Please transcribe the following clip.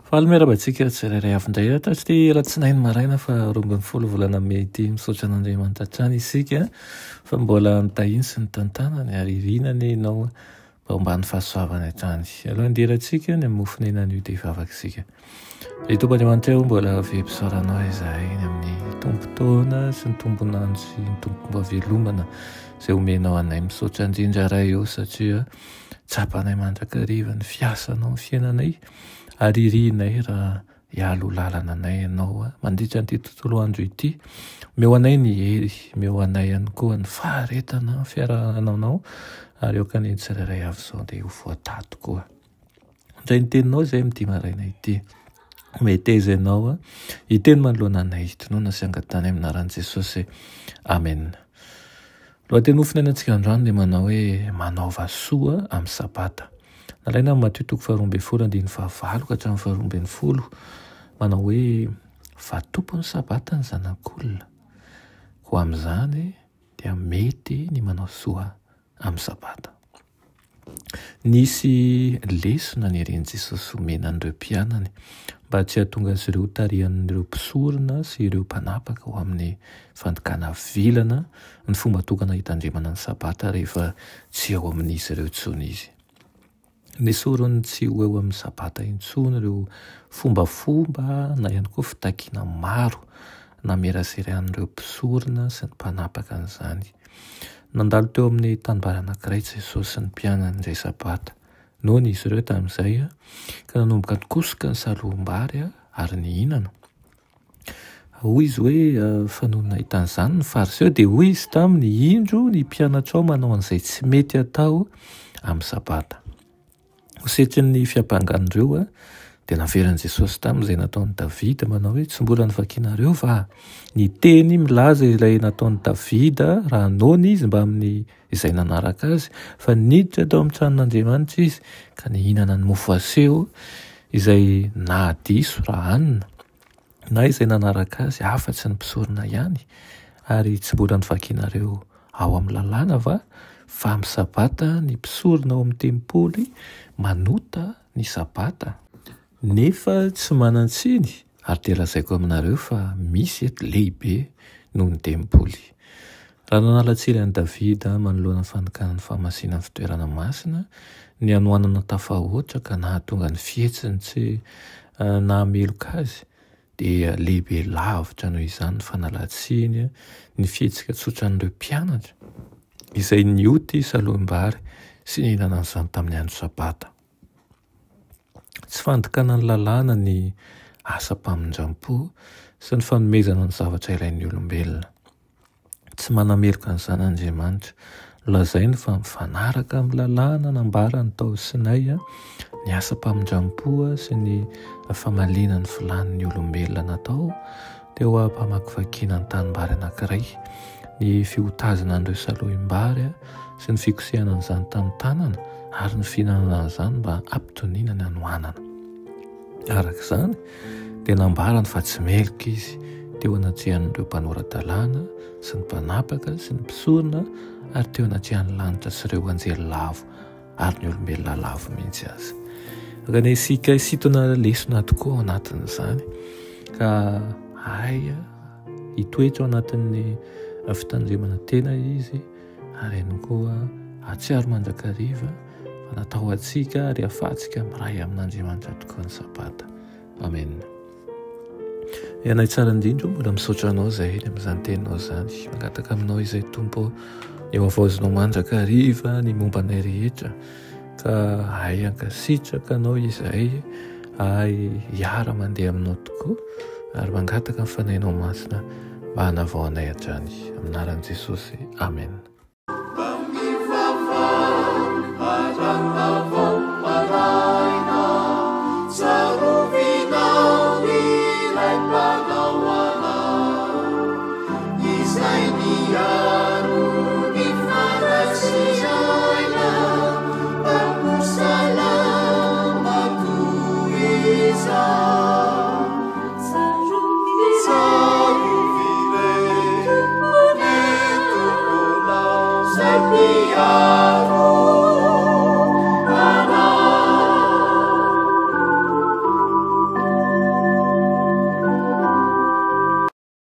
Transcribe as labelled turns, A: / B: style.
A: Fahameraba-tsika tsirairay avindray atratsy ratsinainy maraina fa 20 volana May ity misaotra an'Andriamanitra hatrany isika fa mbola mitahiny sy ny tantanany ary rinany ianao mba hombany fahasoavany hatrany. Aloha anderatsika ny mofona an'io dia vavakisika. Ry Tompoandriamanitra eo mbola vempisaoranao izahay ny amin'ny tombontona sy ny tombonandro sy ny tombom-pahavelomana izay omenao anay. Misaotra indrindra ray eo satria tsapanay mandrakariva ny fiasanao ny fiainanay ary irinay raha hialo lalana anay ianao mandritra an'ity tontolo andro ity. Meo anay ny hery, meo anay ihany koa ny faharetana fiarahananao ary eoka ny tsirairay avy izao dia ho voatato koa. Indray ny teninao izay mity maraina ity. Meteza ianao hiteny manoloana anay hitonoana sy angatany aminaran'i Jesosy. Amen. Lohateny nofina antsika androany dia manao hoe manaova soa amin'ny sabata. Nalaina amin'ny Mateo 12:9 ka hatramin'ny 12 manao hoe fa tompo ny sabata ny zanak'olona, ko amin'izany dia mety ny manao soa amin'ny sabata. Nisy lesona nireny Jesosy omena an'ireo mpianany mba tsy hahatonga azy ireo tarihan'ireo mpisorona sy ireo mpanapaka ho amin'ny fandokana vilana ny fomba tokana hitandremana ny sabata rehefa tsy ao amin'izy ireo intsony izy. Nesorony tsy ho eo amin'ny sabata intsony ireo fombafomba na ihany koa fitakiana maro nameraserahan'ireo mpisorona sy ny mpanapaka an'izany. Nandalo teo amin'ny tanimbary anankiray Jesosy sy ny mpianany indray sabata. Noana izy ireo tamin'izay ka nanomboka nikosoka ny saloham-bary ary nihinana. Hoy izy hoe fa noho nahitan'izany ny fariseo dia hoy izy taminy indro ny mpianatra ao manao an'izay tsy mety atao amin'ny sabata. Osetry ny fiampangan'ireo dia naveran'i Jesosy tamin'izay nataon'i Davida manao hoe tsy mbola nivakianareo fa ny teny milaza ilay nataon'i Davida raha noana izy mba amin'ny izay nanaraka azy fa niditra tao amin'ny tranon'Andriamanitra izy ka nihinana ny mofo aseho izay na diso raha hanina na izay nanaraka azy afa-tsy ny mpisorona ihany ary tsy mbola nivakianareo ao amin'ny lalàna fa amin'ny sabata ny mpisorona ao amin'ny tempoly manota ny sabata. Nefa tsy manan-tsiny ary dia lazaiko aminareo fa misy eto lehibe noho ny tempoly. Raha nanalatsily an'i Davida manoloana ny fanokanany fahamasinan'ny fitoerana masina ny anohanana tafahoatra ka nahatonga ny fihetsiny tsy nahameloka azy dia lehibe lavitra noho izany ny fanalatsiny ny fihetsika tsotra an'ireo mpianatra izay nioty saloham-bary sy nihinana an'izany tamin'ny andro sabata. Tsy fandokana ny lalàna ny asa-pamindram-po sy ny fanomezana ny zavatra ilain'ny olombelona. Tsy manameloka an'izany Andriamanitra. Lazainy fa mifanaraka amin'ny lalàna nambara ny tao sinay ny asa-pamindram-po sy ny famalinan'ny filanin'ny olombelona natao teo ampamakivakiana ny tanimbary anankiray, ny fihotazana an'ireo salohim-bary sy ny fikosehana an'izany tamin'ny tanana ary ny fihinanana an'izany mba ampitoniana ny anohanana. Araka izany dia nambarany fa tsy meloka izy teo anatrehan'ireo mpanoratan-dalàna sy ny mpanapaka sy ny mpisorona ary teo anatrehan'ny lanitra sy ireo anjely lavo ary ny olombelona lavo mihitsy azy. Raha isika isitona lesona tokoa ao anatin'izany ka hitoetra ao anatin'ny fitandremana tena izy ary ihany koa hatsiaro mandrakariva fa natao antsika ary ahafahantsika miray amin'Andriamanitra tokoa ny sabata. Amen. Ianay tsara indrindra mbola misaotra anao izay amin'izany teninao izany. Mangataka aminao izay Tompo eo avaozinao mandrakariva ny momba anay rehetra ka hankasitraka anao izay hiara mandeha aminao tokoa ary mangataka ny fanahinao masina mba hanavao anay hatrany. Aminaran'i Jesosy. Amen.
B: Saru Maria.